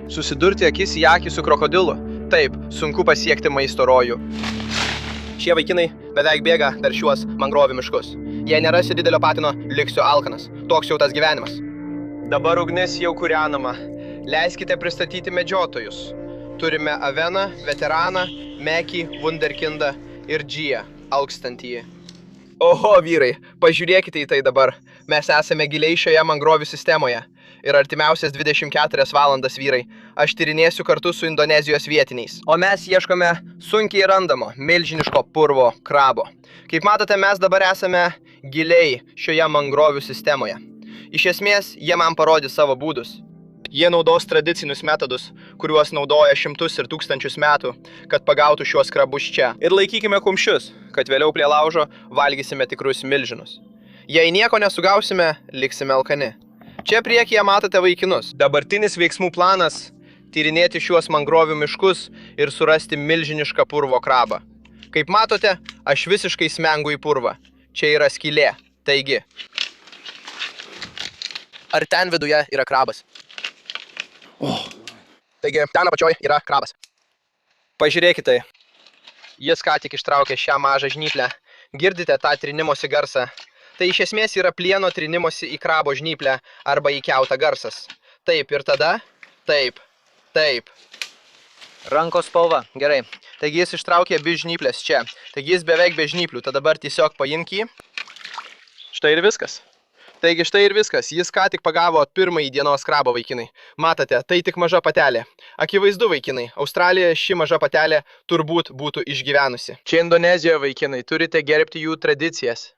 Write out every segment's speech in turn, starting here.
Susidurti akis į akį su krokodilu. Taip, sunku pasiekti maisto rojų. Šie vaikinai beveik bėga per šiuos mangrovių miškus. Jei nerasi didelio patino, liksiu alkanas. Toks jau tas gyvenimas. Dabar ugnis jau kūrenama. Leiskite pristatyti medžiotojus. Turime Aveną, Veteraną, Mekį, Wunderkindą ir Džiją, alkstantįjį. Oho, vyrai, pažiūrėkite į tai dabar. Mes esame giliai šioje mangrovių sistemoje. Ir artimiausias 24 valandas, vyrai, aš tyrinėsiu kartu su Indonezijos vietiniais. O mes ieškome sunkiai randamo, milžiniško purvo krabo. Kaip matote, mes dabar esame giliai šioje mangrovių sistemoje. Iš esmės, jie man parodys savo būdus. Jie naudos tradicinius metodus, kuriuos naudoja šimtus ir tūkstančius metų, kad pagautų šiuos krabus čia. Ir laikykime kumščius, kad vėliau prie laužo valgysime tikrus milžinus. Jei nieko nesugausime, liksime alkani. Čia priekyje matote vaikinus. Dabartinis veiksmų planas – tyrinėti šiuos mangrovių miškus ir surasti milžinišką purvo krabą. Kaip matote, aš visiškai smengu į purvą. Čia yra skylė. Taigi. Ar ten viduje yra krabas? Taigi, ten apačioj yra krabas. Pažiūrėkite. Jis ką tik ištraukė šią mažą žnyplę. Girdite tą trinimosi garsą? Tai iš esmės yra plieno trinimosi į krabo žnyplę arba į kiautą garsas. Taip, ir tada? Taip. Taip. Rankos spalva. Gerai. Taigi jis ištraukė abi žnyplės čia. Taigi jis beveik be žnyplių. Tad dabar tiesiog paimk jį. Štai ir viskas. Taigi štai ir viskas. Jis ką tik pagavo pirmąjį dienos krabą, vaikinai. Matote, tai tik maža patelė. Akivaizdu, vaikinai. Australijoje ši maža patelė turbūt būtų išgyvenusi. Čia Indonezijoje, vaikinai. Turite gerbti jų tradicijas.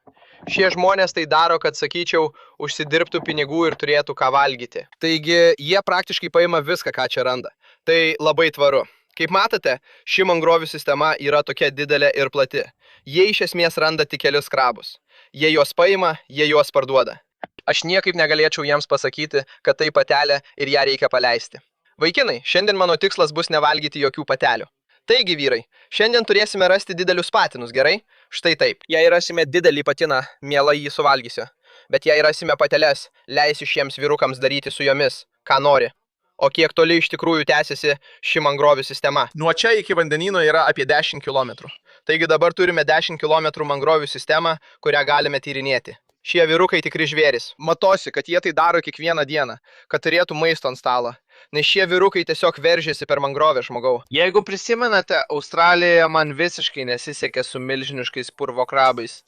Šie žmonės tai daro, kad, sakyčiau, užsidirbtų pinigų ir turėtų ką valgyti. Taigi, jie praktiškai paima viską, ką čia randa. Tai labai tvaru. Kaip matote, ši mangrovių sistema yra tokia didelė ir plati. Jie iš esmės randa tik kelius krabus. Jie juos paima, jie juos parduoda. Aš niekaip negalėčiau jiems pasakyti, kad tai patelė ir ją reikia paleisti. Vaikinai, šiandien mano tikslas bus nevalgyti jokių patelių. Taigi, vyrai, šiandien turėsime rasti didelius patinus, gerai? Štai taip. Jei rasime didelį patiną, mielai jį suvalgysiu. Bet jei rasime pateles, leisiu šiems vyrukams daryti su jomis, ką nori. O kiek toli iš tikrųjų tęsiasi ši mangrovių sistema? Nuo čia iki vandenyno yra apie 10 km. Taigi dabar turime 10 km mangrovių sistemą, kurią galime tyrinėti. Šie vyrukai tikri žvėris. Matosi, kad jie tai daro kiekvieną dieną, kad turėtų maisto ant stalo. Nes šie vyrukai tiesiog veržėsi per mangrovę, žmogau. Jeigu prisimenate, Australijoje man visiškai nesisekė su milžiniškais purvo krabais.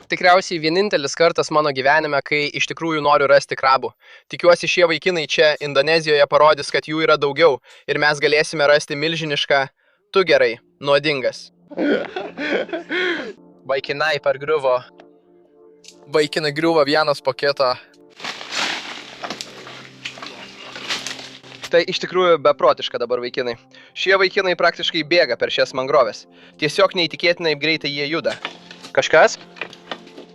Tikriausiai vienintelis kartas mano gyvenime, kai iš tikrųjų noriu rasti krabų. Tikiuosi, šie vaikinai čia Indonezijoje parodys, kad jų yra daugiau ir mes galėsime rasti milžinišką, tu gerai, nuodingas. Vaikinai pargriuvo. Vaikinai griuvo vienas po kito. Tai iš tikrųjų beprotiška dabar vaikinai. Šie vaikinai praktiškai bėga per šias mangroves. Tiesiog neįtikėtinai greitai jie juda. Kažkas?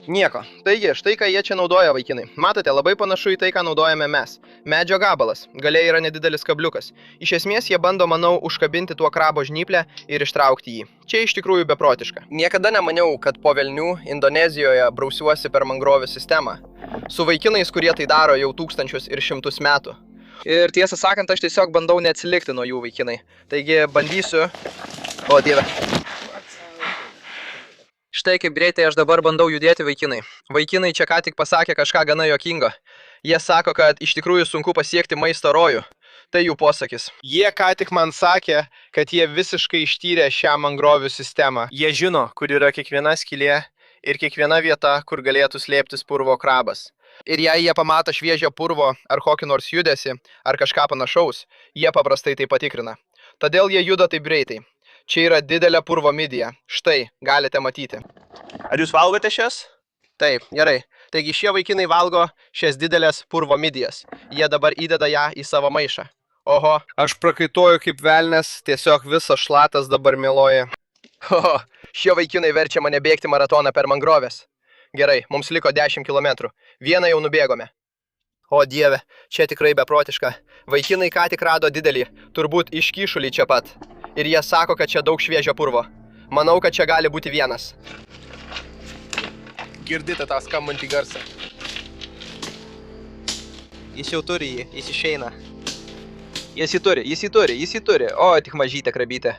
Nieko. Taigi, štai ką jie čia naudoja, vaikinai. Matote, labai panašu į tai, ką naudojame mes. Medžio gabalas. Gale yra nedidelis kabliukas. Iš esmės, jie bando, manau, užkabinti tuo krabo žnyplę ir ištraukti jį. Čia iš tikrųjų beprotiška. Niekada nemaniau, kad po velnių Indonezijoje brausiuosi per mangrovių sistemą. Su vaikinais, kurie tai daro jau tūkstančius ir šimtus metų. Ir tiesą sakant, aš tiesiog bandau neatsilikti nuo jų, vaikinai. Taigi bandysiu... O, dieve. Štai kaip greitai aš dabar bandau judėti, vaikinai. Vaikinai čia ką tik pasakė kažką gana juokingo. Jie sako, kad iš tikrųjų sunku pasiekti maisto rojų. Tai jų posakis. Jie ką tik man sakė, kad jie visiškai ištyrė šią mangrovių sistemą. Jie žino, kur yra kiekviena skylė ir kiekviena vieta, kur galėtų slėptis purvo krabas. Ir jei jie pamato šviežią purvo ar kokį nors judesį, ar kažką panašaus, jie paprastai tai patikrina. Todėl jie juda taip greitai. Čia yra didelė purvo midija. Štai, galite matyti. Ar jūs valgote šias? Taip, gerai. Taigi šie vaikinai valgo šias didelės purvo midijas. Jie dabar įdeda ją į savo maišą. Oho, aš prakaituoju kaip velnes, tiesiog visas šlatas dabar mieloja. Oho, šie vaikinai verčia mane bėgti maratoną per mangroves. Gerai, mums liko 10 km. Vieną jau nubėgome. O dieve, čia tikrai beprotiška. Vaikinai ką tik rado didelį, turbūt iš kyšulį čia pat. Ir jie sako, kad čia daug šviežio purvo. Manau, kad čia gali būti vienas. Girdite tą skambantį garsą. Jis jau turi jį, jis išeina. Jis jį turi. O, tik mažytė krabytė.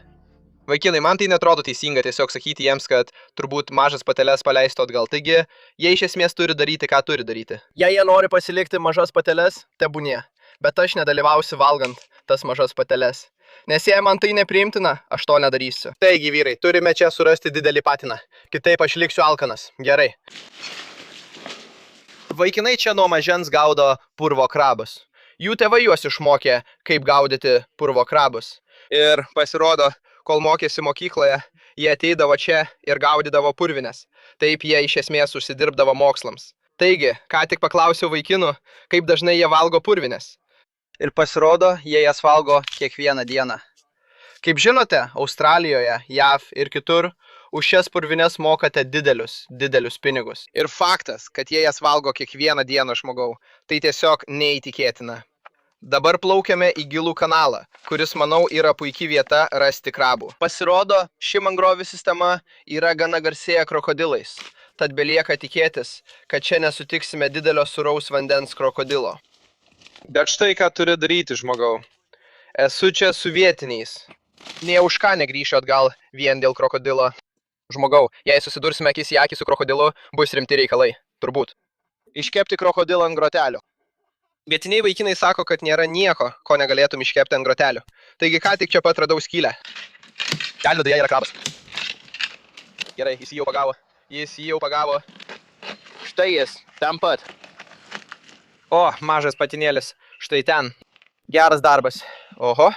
Vaikinai, man tai netrodo teisinga tiesiog sakyti jiems, kad turbūt mažas pateles paleistų atgal. Taigi, jie iš esmės turi daryti, ką turi daryti. Jei jie nori pasilikti mažas pateles, tebūnie. Bet aš nedalyvausiu valgant tas mažas pateles. Nes jei man tai nepriimtina, aš to nedarysiu. Taigi, vyrai, turime čia surasti didelį patiną. Kitaip aš liksiu alkanas. Gerai. Vaikinai čia nuo mažens gaudo purvo krabus. Jų tėvai juos išmokė, kaip gaudyti purvo krabus. Ir pasirodo, kol mokėsi mokykloje, jie ateidavo čia ir gaudydavo purvines. Taip jie iš esmės užsidirbdavo mokslams. Taigi, ką tik paklausiau vaikinų, kaip dažnai jie valgo purvines. Ir pasirodo, jie jas valgo kiekvieną dieną. Kaip žinote, Australijoje, JAV ir kitur už šias purvines mokate didelius pinigus. Ir faktas, kad jie jas valgo kiekvieną dieną, žmogau, tai tiesiog neįtikėtina. Dabar plaukiame į gilų kanalą, kuris, manau, yra puikia vieta rasti krabų. Pasirodo, ši mangrovių sistema yra gana garsėja krokodilais. Tad belieka tikėtis, kad čia nesutiksime didelio sūraus vandens krokodilo. Bet štai ką turi daryti, žmogau. Esu čia su vietiniais. Nė už ką negrįšiu atgal vien dėl krokodilo. Žmogau, jei susidursime akis į akį su krokodilu, bus rimti reikalai. Turbūt. Iškepti krokodilą ant grotelių. Vietiniai vaikinai sako, kad nėra nieko, ko negalėtum iškepti ant grotelių. Taigi ką tik čia pat radau skylę. Ten viduje yra krabas. Gerai, jis jį jau pagavo. Štai jis, ten pat. O, mažas patinėlis. Štai ten. Geras darbas. Oho.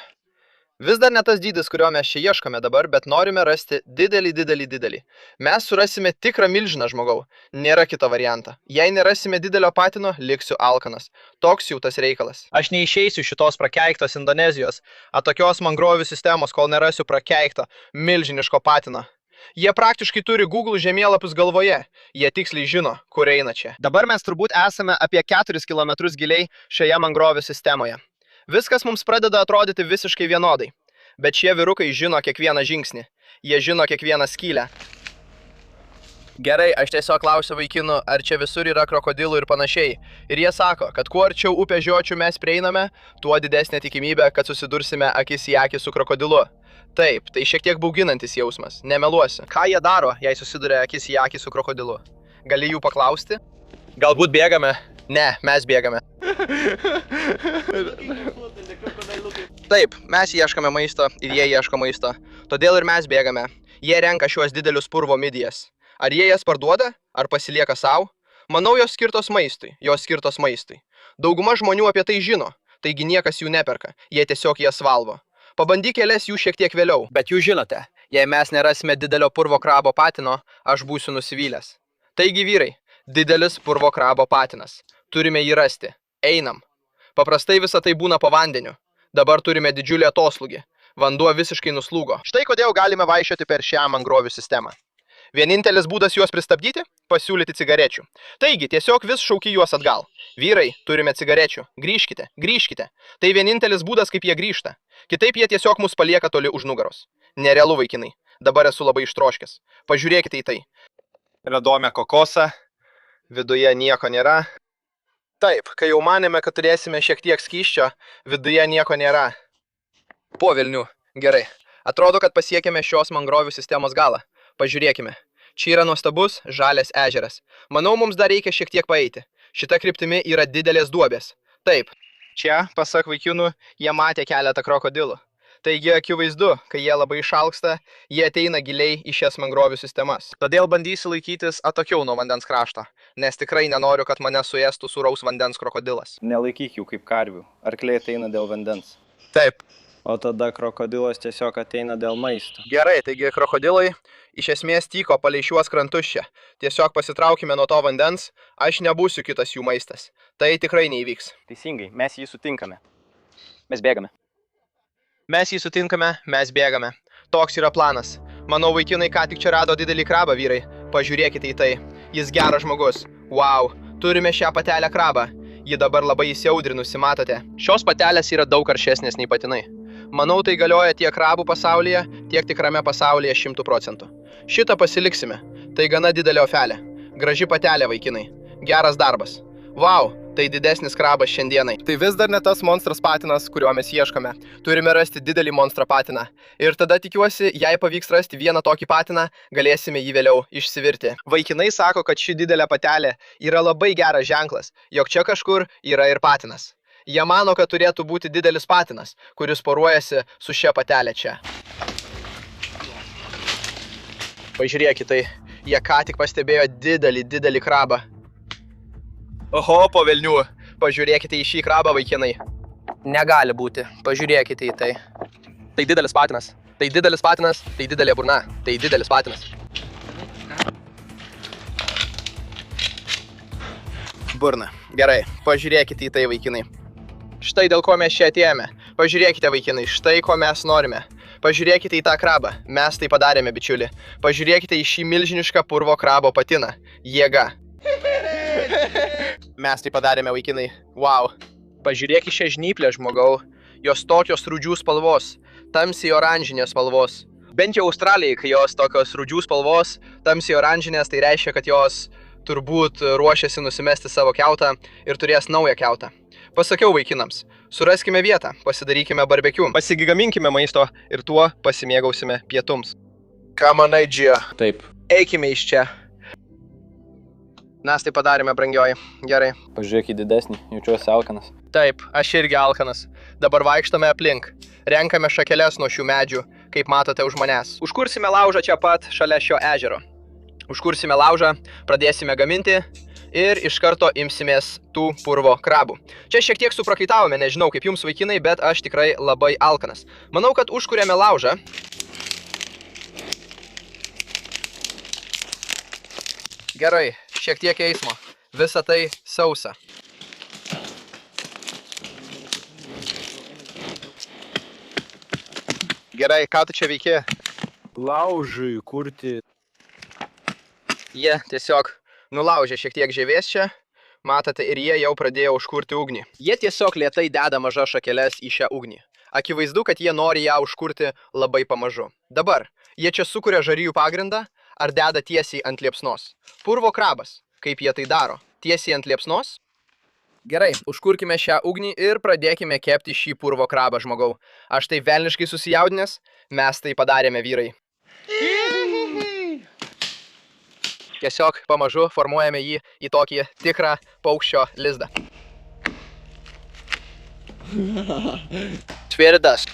Vis dar ne tas dydis, kurio mes čia ieškome dabar, bet norime rasti didelį. Mes surasime tikrą milžiną, žmogau. Nėra kito varianto. Jei nerasime didelio patino, liksiu alkanas. Toks jau tas reikalas. Aš neišeisiu šitos prakeiktos Indonezijos, tokios mangrovių sistemos, kol nerasiu prakeikto, milžiniško patino. Jie praktiškai turi Google žemėlapius galvoje. Jie tiksliai žino, kur eina čia. Dabar mes turbūt esame apie 4 km giliai šioje mangrovių sistemoje. Viskas mums pradeda atrodyti visiškai vienodai. Bet šie vyrukai žino kiekvieną žingsnį. Jie žino kiekvieną skylę. Gerai, aš tiesiog klausiu vaikinų, ar čia visur yra krokodilų ir panašiai. Ir jie sako, kad kuo arčiau upės žiočių mes prieiname, tuo didesnė tikimybė, kad susidursime akis į akį su krokodilu. Taip, tai šiek tiek bauginantis jausmas, nemeluosiu. Ką jie daro, jei susiduria akis į akį su krokodilu? Gali jų paklausti? Galbūt bėgame? Ne, mes bėgame. Taip, mes ieškame maisto ir jie ieško maisto. Todėl ir mes bėgame. Jie renka šiuos didelius purvo midijas. Ar jie jas parduoda, ar pasilieka savo? Manau, jos skirtos maistui. Dauguma žmonių apie tai žino, taigi niekas jų neperka. Jie tiesiog jas valgo. Pabandyk kelias jų šiek tiek vėliau. Bet jūs žinote, jei mes nerasime didelio purvo krabo patino, aš būsiu nusivylęs. Taigi vyrai, didelis purvo krabo patinas. Turime jį rasti. Einam. Paprastai visa tai būna po vandeniu. Dabar turime didžiulį atoslūgį. Vanduo visiškai nuslūgo. Štai kodėl galime vaikščioti per šią mangrovių sistemą. Vienintelis būdas juos pristabdyti – pasiūlyti cigarečių. Taigi, tiesiog vis šauki juos atgal. Vyrai, turime cigarečių. Grįžkite. Tai vienintelis būdas, kaip jie grįžta. Kitaip jie tiesiog mus palieka toli už nugaros. Nerealu, vaikinai. Dabar esu labai ištroškęs. Pažiūrėkite į tai. Radome kokosą. Viduje nieko nėra. Taip, kai jau manėme, kad turėsime šiek tiek skysčio, viduje nieko nėra. Po velnių. Gerai. Atrodo, kad pasiekėme šios mangrovių sistemos galą. Pažiūrėkime. Čia yra nuostabus žalias ežeras. Manau, mums dar reikia šiek tiek paeiti. Šita kryptimi yra didelės duobės. Taip. Čia, pasak vaikinų, jie matė keletą krokodilų. Taigi, akivaizdu, kai jie labai išalksta, jie ateina giliai į šias mangrovių sistemas. Todėl bandysiu laikytis atokiau nuo vandens krašto, nes tikrai nenoriu, kad mane suėstų sūraus vandens krokodilas. Nelaikyk jų kaip karvių. Arkliai ateina dėl vandens. Taip. O tada krokodilas tiesiog ateina dėl maisto. Gerai, taigi krokodilai iš esmės tyko palei šiuos krantus čia. Tiesiog pasitraukime nuo to vandens, aš nebūsiu kitas jų maistas. Tai tikrai neįvyks. Teisingai, mes jį sutinkame. Mes bėgame. Mes jį sutinkame, mes bėgame. Toks yra planas. Manau, vaikinai ką tik čia rado didelį krabą, vyrai. Pažiūrėkite į tai. Jis geras žmogus. Wow, turime šią patelę krabą. Ji dabar labai įsiaudrinusi, matote. Šios patelės yra daug karšesnės nei patinai. Manau, tai galioja tiek krabų pasaulyje, tiek tikrame pasaulyje 100%. Šitą pasiliksime. Tai gana didelė ofelė. Graži patelė, vaikinai. Geras darbas. Vau, tai didesnis krabas šiandienai. Tai vis dar ne tas monstras patinas, kurio mes ieškome. Turime rasti didelį monstrą patiną. Ir tada tikiuosi, jei pavyks rasti vieną tokį patiną, galėsime jį vėliau išsivirti. Vaikinai sako, kad ši didelė patelė yra labai geras ženklas, jog čia kažkur yra ir patinas. Jie mano, kad turėtų būti didelis patinas, kuris poruojasi su šia patelė čia. Pažiūrėkit, tai jie ką tik pastebėjo didelį krabą. Oho, po velnių. Pažiūrėkite į šį krabą, vaikinai. Negali būti. Pažiūrėkite į tai. Tai didelis patinas. Tai didelis patinas. Tai didelė burna. Tai didelis patinas. Burna. Gerai. Pažiūrėkite į tai, vaikinai. Štai dėl ko mes čia atėjome. Pažiūrėkite, vaikinai. Štai ko mes norime. Pažiūrėkite į tą krabą. Mes tai padarėme, bičiuli. Pažiūrėkite į šį milžinišką purvo krabo patiną. Jėga. Mes tai padarėme, vaikinai. Wow. Pažiūrėk į šią žnyplę, žmogau. Jos tokios rudžių spalvos. Tamsiai oranžinės spalvos. Bent jau Australijai, kai jos tokios rudžių spalvos, tamsiai oranžinės, tai reiškia, kad jos turbūt ruošiasi nusimesti savo kiautą ir turės naują kiautą. Pasakiau vaikinams, suraskime vietą, pasidarykime barbekiu, pasigaminkime maisto ir tuo pasimėgausime pietums. Ką manai, Džia? Taip. Eikime iš čia. Mes tai padarėme, brangioji. Gerai. Pažiūrėk į didesnį, jaučiuosi alkanas. Taip, aš irgi alkanas. Dabar vaikštame aplink. Renkame šakeles nuo šių medžių, kaip matote už manęs. Užkursime laužą čia pat šalia šio ežero. Užkursime laužą, pradėsime gaminti ir iš karto imsimės tų purvo krabų. Čia šiek tiek suprakaitavome, nežinau kaip jums vaikinai, bet aš tikrai labai alkanas. Manau, kad užkuriame laužą. Gerai, šiek tiek eismo. Visa tai sausa. Gerai, ką tu čia veiki? Laužui kurti. Jie tiesiog nulaužė šiek tiek žievės čia. Matote, ir jie jau pradėjo užkurti ugnį. Jie tiesiog lėtai deda mažas šakeles į šią ugnį. Akivaizdu, kad jie nori ją užkurti labai pamažu. Dabar, jie čia sukuria žarijų pagrindą ar deda tiesiai ant liepsnos. Purvo krabas. Kaip jie tai daro? Tiesiai ant liepsnos? Gerai, užkurkime šią ugnį ir pradėkime kepti šį purvo krabą, žmogau. Aš tai velniškai susijaudinęs, mes tai padarėme, vyrai. Tiesiog pamažu formuojame jį į tokį tikrą paukščio lizdą. Tvirtas.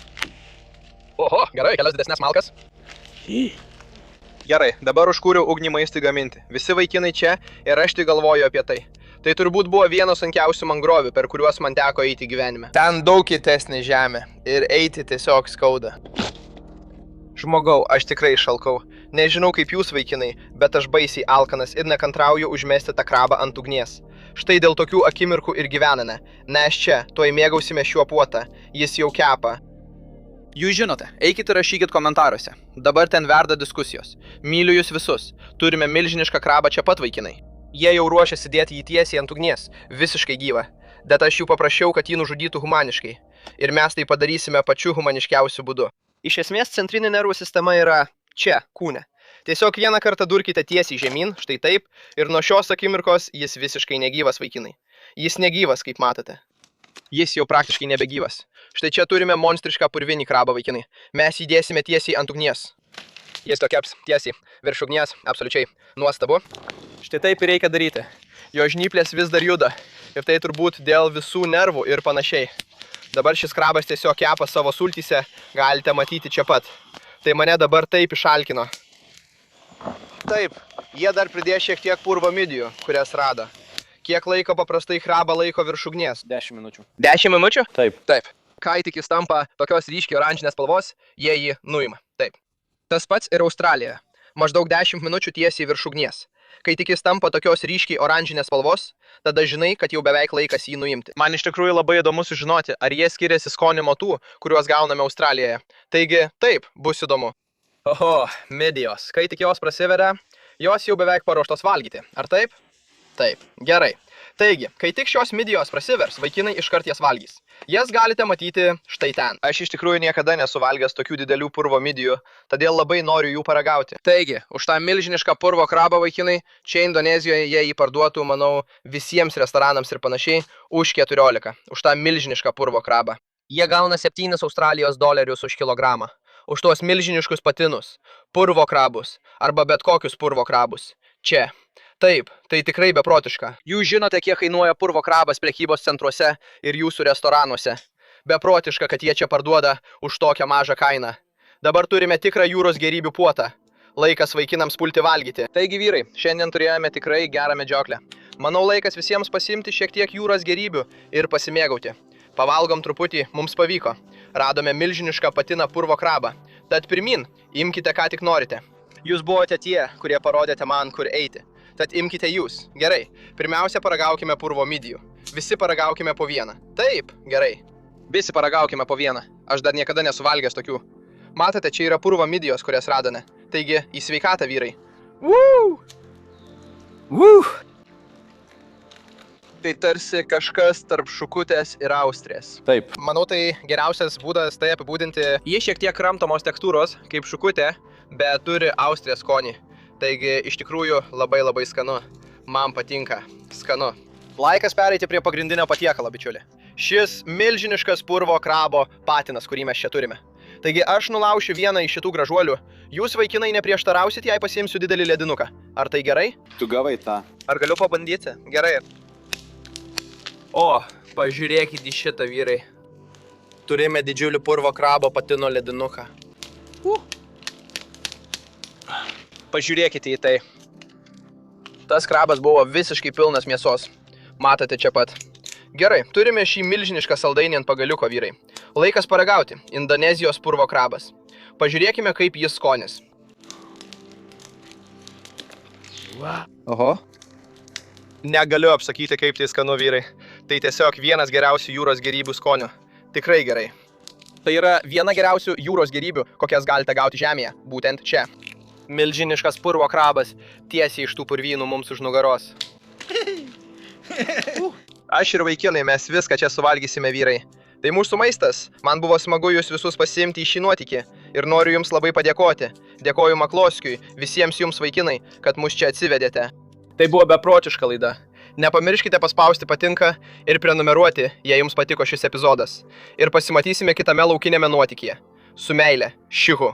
Oho, gerai, kelias didesnės malkas. Gerai, dabar užkūriau ugnį maistui gaminti. Visi vaikinai čia ir aš tik galvoju apie tai. Tai turbūt buvo vienas sunkiausių mangrovių, per kuriuos man teko eiti gyvenime. Ten daug kietesnė žemė ir eiti tiesiog skauda. Žmogau, aš tikrai išalkau. Nežinau kaip jūs vaikinai, bet aš baisiai alkanas ir nekantrauju užmesti tą krabą ant ugnies. Štai dėl tokių akimirkų ir gyvename. Nes čia, tuoj mėgausime šiuo puotą. Jis jau kepa. Jūs žinote, eikit ir rašykit komentaruose. Dabar ten verda diskusijos. Myliu jūs visus. Turime milžinišką krabą čia pat, vaikinai. Jie jau ruošiasi dėti jį tiesiai ant ugnies, visiškai gyvą. Bet aš jų paprašiau, kad jį nužudytų humaniškai. Ir mes tai padarysime pačiu humaniškiausiu būdu. Iš esmės, centrinė nervų sistema yra čia, kūne. Tiesiog vieną kartą durkite tiesiai žemyn, štai taip, ir nuo šios akimirkos jis visiškai negyvas, vaikinai. Jis negyvas, kaip matote. Jis jau praktiškai nebegyvas. Štai čia turime monstrišką purvinį krabą, vaikinai. Mes jį dėsime tiesiai ant ugnies. Jis to keps tiesiai virš ugnies, absoliučiai nuostabu. Štai taip ir reikia daryti. Jo žnyplės vis dar juda. Ir tai turbūt dėl visų nervų ir panašiai. Dabar šis krabas tiesiog kepa savo sultyse, galite matyti čia pat. Tai mane dabar taip išalkino. Taip, jie dar pridėjo šiek tiek purvo midijų, kurias rado. Kiek laiko paprastai krabą laiko virš ugnies? 10 minučių. 10 minučių? Taip. Taip. Kai tik jis tampa tokios ryškiai oranžinės spalvos, jie jį nuima. Taip. Tas pats ir Australijoje. Maždaug 10 minučių tiesiai virš ugnies. Kai tik jis tampa tokios ryškiai oranžinės spalvos, tada žinai, kad jau beveik laikas jį nuimti. Man iš tikrųjų labai įdomu sužinoti, ar jie skiriasi skonio nuo tų, kuriuos gauname Australijoje. Taigi, taip, bus įdomu. Oho, midijos. Kai tik jos prasiveria, jos jau beveik paruoštos valgyti. Ar taip? Taip. Gerai. Taigi, kai tik šios midijos prasivers, vaikinai iškart jas valgys. Jas galite matyti štai ten. Aš iš tikrųjų niekada nesu valgęs tokių didelių purvo midijų, todėl labai noriu jų paragauti. Taigi, už tą milžinišką purvo krabą vaikinai, čia Indonezijoje jie jį parduotų, manau, visiems restoranams ir panašiai, už 14. Už tą milžinišką purvo krabą. Jie gauna 7 Australijos dolerius už kilogramą. Už tuos milžiniškus patinus, purvo krabus arba bet kokius purvo krabus. Čia. Taip, tai tikrai beprotiška. Jūs žinote, kiek kainuoja purvo krabas prekybos centruose ir jūsų restoranuose. Beprotiška, kad jie čia parduoda už tokią mažą kainą. Dabar turime tikrą jūros gėrybių puotą. Laikas vaikinams pulti valgyti. Taigi vyrai, šiandien turėjome tikrai gerą medžioklę. Manau, laikas visiems pasiimti šiek tiek jūros gėrybių ir pasimėgauti. Pavalgom truputį, mums pavyko. Radome milžinišką patiną purvo krabą. Tad pirmin, imkite ką tik norite. Jūs buvote tie, kurie parodėte man, kur eiti. Tad imkite jūs. Gerai. Pirmiausia, paragaukime purvo midijų. Visi paragaukime po vieną. Taip, gerai. Visi paragaukime po vieną. Aš dar niekada nesu valgęs tokių. Matote, čia yra purvo midijos, kurias radome. Taigi, į sveikatą, vyrai. Woo! Woo! Tai tarsi kažkas tarp šukutės ir austrės. Taip. Manau, tai geriausias būdas tai apibūdinti. Jie šiek tiek kramtomos tekstūros, kaip šukutė, bet turi austrės skonį. Taigi, iš tikrųjų, labai skanu. Man patinka. Skanu. Laikas pereiti prie pagrindinio patiekalo, bičiuli. Šis milžiniškas purvo krabo patinas, kurį mes čia turime. Taigi, aš nulaušiu vieną iš šitų gražuolių. Jūs, vaikinai, neprieštarausit, jei pasiimsiu didelį ledinuką. Ar tai gerai? Tu gavai tą. Ar galiu pabandyti? Gerai. O, pažiūrėkit į šitą, vyrai. Turime didžiulį purvo krabo patino ledinuką. Pažiūrėkite į tai. Tas krabas buvo visiškai pilnas mėsos. Matote čia pat. Gerai, turime šį milžinišką saldainį ant pagaliuko, vyrai. Laikas paragauti. Indonezijos purvo krabas. Pažiūrėkime, kaip jis skonis. Oho. Negaliu apsakyti, kaip tai skanu, vyrai. Tai tiesiog vienas geriausių jūros gėrybių skonių. Tikrai gerai. Tai yra viena geriausių jūros gėrybių, kokias galite gauti žemėje. Būtent čia. Milžiniškas purvo krabas tiesiai iš tų purvynų mums už nugaros. Aš ir vaikinai, mes viską čia suvalgysime, vyrai. Tai mūsų maistas. Man buvo smagu jūs visus pasiimti į šį nuotykį. Ir noriu jums labai padėkoti. Dėkoju Makloskiui, visiems jums vaikinai, kad mus čia atsivedėte. Tai buvo beprotiška laida. Nepamirškite paspausti patinka ir prenumeruoti, jei jums patiko šis epizodas. Ir pasimatysime kitame laukiniame nuotykyje. Su meile. Šihu.